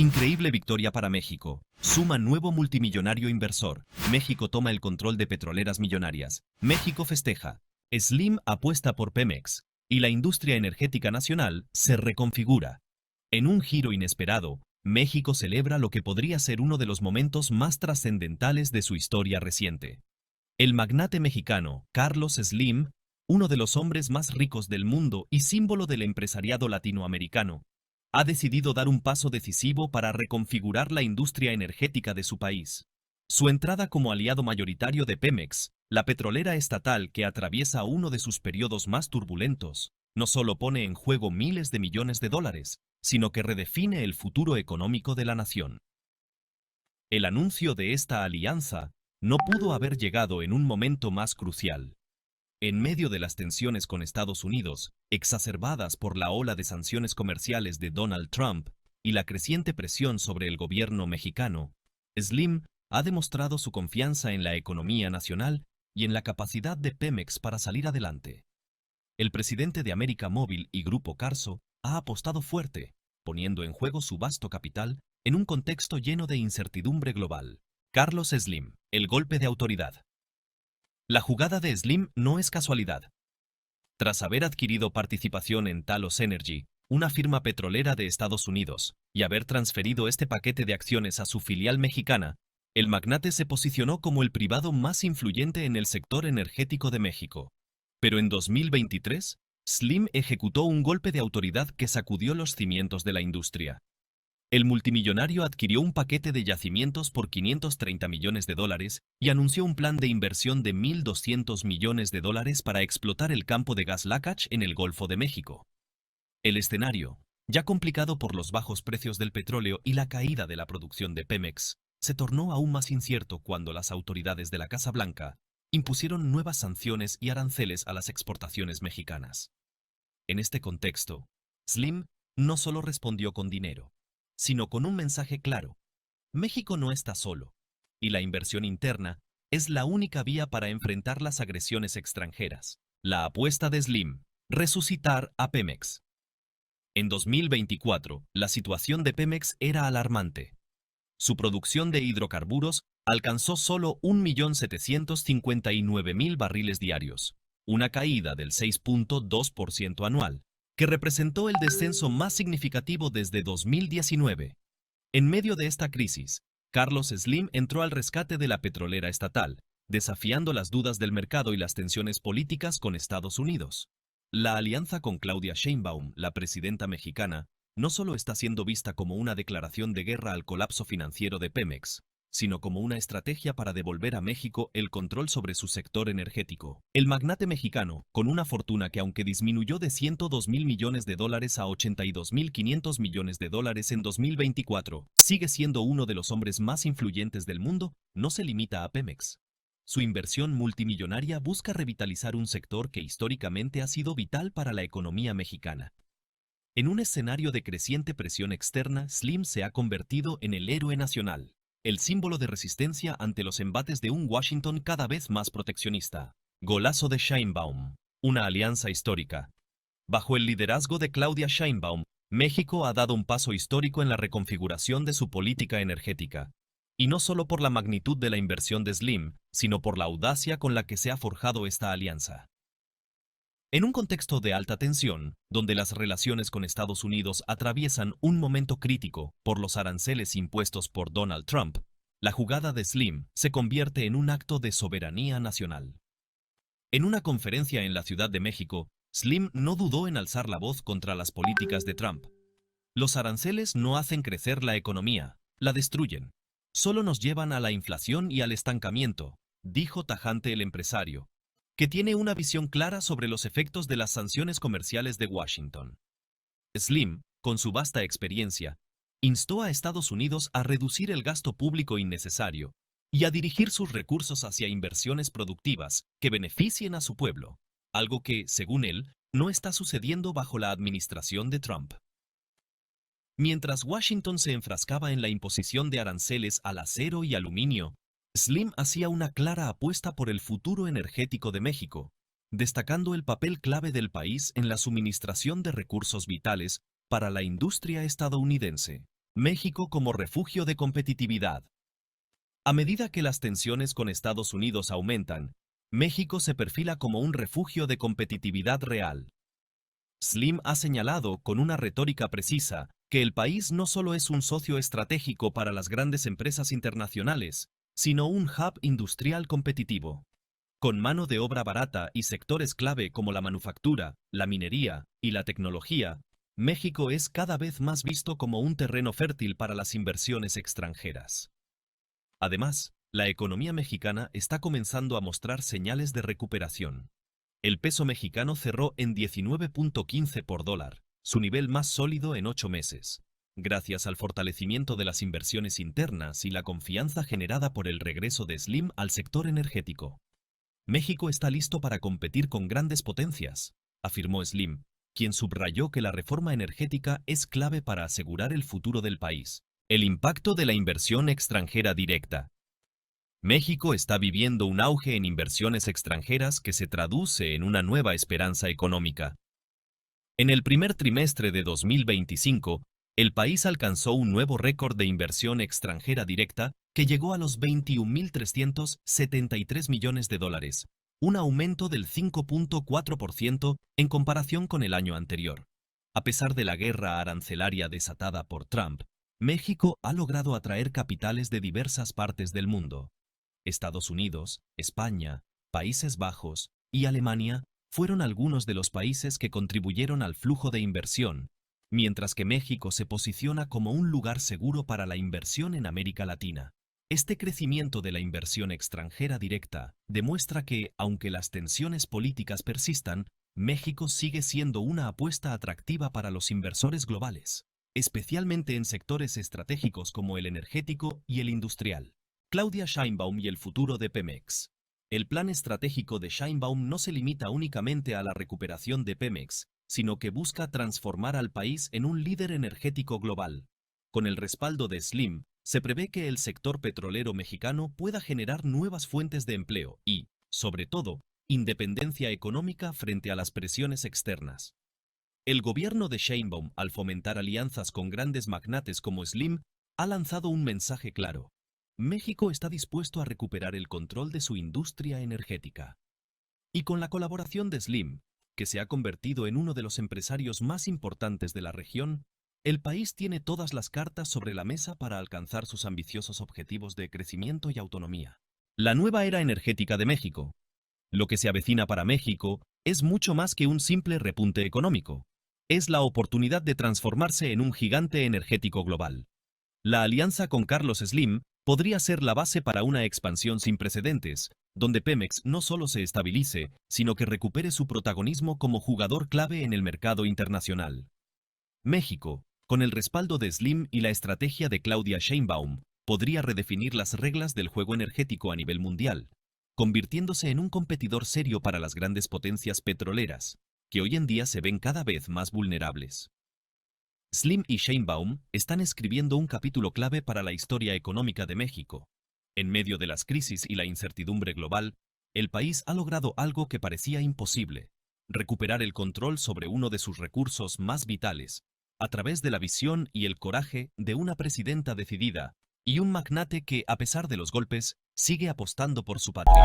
Increíble victoria para México. Suma nuevo multimillonario inversor. México toma el control de petroleras millonarias. México festeja. Slim apuesta por Pemex. Y la industria energética nacional se reconfigura. En un giro inesperado, México celebra lo que podría ser uno de los momentos más trascendentales de su historia reciente. El magnate mexicano, Carlos Slim, uno de los hombres más ricos del mundo y símbolo del empresariado latinoamericano, ha decidido dar un paso decisivo para reconfigurar la industria energética de su país. Su entrada como aliado mayoritario de Pemex, la petrolera estatal que atraviesa uno de sus periodos más turbulentos, no solo pone en juego miles de millones de dólares, sino que redefine el futuro económico de la nación. El anuncio de esta alianza no pudo haber llegado en un momento más crucial. En medio de las tensiones con Estados Unidos, exacerbadas por la ola de sanciones comerciales de Donald Trump y la creciente presión sobre el gobierno mexicano, Slim ha demostrado su confianza en la economía nacional y en la capacidad de Pemex para salir adelante. El presidente de América Móvil y Grupo Carso ha apostado fuerte, poniendo en juego su vasto capital en un contexto lleno de incertidumbre global. Carlos Slim, el golpe de autoridad. La jugada de Slim no es casualidad. Tras haber adquirido participación en Talos Energy, una firma petrolera de Estados Unidos, y haber transferido este paquete de acciones a su filial mexicana, el magnate se posicionó como el privado más influyente en el sector energético de México. Pero en 2023, Slim ejecutó un golpe de autoridad que sacudió los cimientos de la industria. El multimillonario adquirió un paquete de yacimientos por $530 millones y anunció un plan de inversión de $1.200 millones para explotar el campo de gas Lakach en el Golfo de México. El escenario, ya complicado por los bajos precios del petróleo y la caída de la producción de Pemex, se tornó aún más incierto cuando las autoridades de la Casa Blanca impusieron nuevas sanciones y aranceles a las exportaciones mexicanas. En este contexto, Slim no solo respondió con dinero, sino con un mensaje claro. México no está solo, y la inversión interna es la única vía para enfrentar las agresiones extranjeras. La apuesta de Slim: resucitar a Pemex. En 2024, la situación de Pemex era alarmante. Su producción de hidrocarburos alcanzó solo 1.759.000 barriles diarios, una caída del 6.2% anual, que representó el descenso más significativo desde 2019. En medio de esta crisis, Carlos Slim entró al rescate de la petrolera estatal, desafiando las dudas del mercado y las tensiones políticas con Estados Unidos. La alianza con Claudia Sheinbaum, la presidenta mexicana, no solo está siendo vista como una declaración de guerra al colapso financiero de Pemex, sino como una estrategia para devolver a México el control sobre su sector energético. El magnate mexicano, con una fortuna que aunque disminuyó de $102.000 millones a $82.500 millones en 2024, sigue siendo uno de los hombres más influyentes del mundo, no se limita a Pemex. Su inversión multimillonaria busca revitalizar un sector que históricamente ha sido vital para la economía mexicana. En un escenario de creciente presión externa, Slim se ha convertido en el héroe nacional, el símbolo de resistencia ante los embates de un Washington cada vez más proteccionista. Golazo de Sheinbaum, una alianza histórica. Bajo el liderazgo de Claudia Sheinbaum, México ha dado un paso histórico en la reconfiguración de su política energética. Y no solo por la magnitud de la inversión de Slim, sino por la audacia con la que se ha forjado esta alianza. En un contexto de alta tensión, donde las relaciones con Estados Unidos atraviesan un momento crítico por los aranceles impuestos por Donald Trump, la jugada de Slim se convierte en un acto de soberanía nacional. En una conferencia en la Ciudad de México, Slim no dudó en alzar la voz contra las políticas de Trump. Los aranceles no hacen crecer la economía, la destruyen. Solo nos llevan a la inflación y al estancamiento, dijo tajante el empresario, que tiene una visión clara sobre los efectos de las sanciones comerciales de Washington. Slim, con su vasta experiencia, instó a Estados Unidos a reducir el gasto público innecesario y a dirigir sus recursos hacia inversiones productivas que beneficien a su pueblo, algo que, según él, no está sucediendo bajo la administración de Trump. Mientras Washington se enfrascaba en la imposición de aranceles al acero y aluminio, Slim hacía una clara apuesta por el futuro energético de México, destacando el papel clave del país en la suministración de recursos vitales para la industria estadounidense. México como refugio de competitividad. A medida que las tensiones con Estados Unidos aumentan, México se perfila como un refugio de competitividad real. Slim ha señalado con una retórica precisa que el país no solo es un socio estratégico para las grandes empresas internacionales, sino un hub industrial competitivo. Con mano de obra barata y sectores clave como la manufactura, la minería y la tecnología, México es cada vez más visto como un terreno fértil para las inversiones extranjeras. Además, la economía mexicana está comenzando a mostrar señales de recuperación. El peso mexicano cerró en 19.15 por dólar, su nivel más sólido en 8 meses, gracias al fortalecimiento de las inversiones internas y la confianza generada por el regreso de Slim al sector energético. México está listo para competir con grandes potencias, afirmó Slim, quien subrayó que la reforma energética es clave para asegurar el futuro del país. El impacto de la inversión extranjera directa. México está viviendo un auge en inversiones extranjeras que se traduce en una nueva esperanza económica. En el primer trimestre de 2025, el país alcanzó un nuevo récord de inversión extranjera directa que llegó a los 21.373 millones de dólares, un aumento del 5.4% en comparación con el año anterior. A pesar de la guerra arancelaria desatada por Trump, México ha logrado atraer capitales de diversas partes del mundo. Estados Unidos, España, Países Bajos y Alemania fueron algunos de los países que contribuyeron al flujo de inversión, mientras que México se posiciona como un lugar seguro para la inversión en América Latina. Este crecimiento de la inversión extranjera directa demuestra que, aunque las tensiones políticas persistan, México sigue siendo una apuesta atractiva para los inversores globales, especialmente en sectores estratégicos como el energético y el industrial. Claudia Sheinbaum y el futuro de Pemex. El plan estratégico de Sheinbaum no se limita únicamente a la recuperación de Pemex, sino que busca transformar al país en un líder energético global. Con el respaldo de Slim, se prevé que el sector petrolero mexicano pueda generar nuevas fuentes de empleo y, sobre todo, independencia económica frente a las presiones externas. El gobierno de Sheinbaum, al fomentar alianzas con grandes magnates como Slim, ha lanzado un mensaje claro. México está dispuesto a recuperar el control de su industria energética. Y con la colaboración de Slim, que se ha convertido en uno de los empresarios más importantes de la región, el país tiene todas las cartas sobre la mesa para alcanzar sus ambiciosos objetivos de crecimiento y autonomía. La nueva era energética de México. Lo que se avecina para México es mucho más que un simple repunte económico. Es la oportunidad de transformarse en un gigante energético global. La alianza con Carlos Slim podría ser la base para una expansión sin precedentes, donde Pemex no solo se estabilice, sino que recupere su protagonismo como jugador clave en el mercado internacional. México, con el respaldo de Slim y la estrategia de Claudia Sheinbaum, podría redefinir las reglas del juego energético a nivel mundial, convirtiéndose en un competidor serio para las grandes potencias petroleras, que hoy en día se ven cada vez más vulnerables. Slim y Sheinbaum están escribiendo un capítulo clave para la historia económica de México. En medio de las crisis y la incertidumbre global, el país ha logrado algo que parecía imposible: recuperar el control sobre uno de sus recursos más vitales, a través de la visión y el coraje de una presidenta decidida y un magnate que, a pesar de los golpes, sigue apostando por su patria.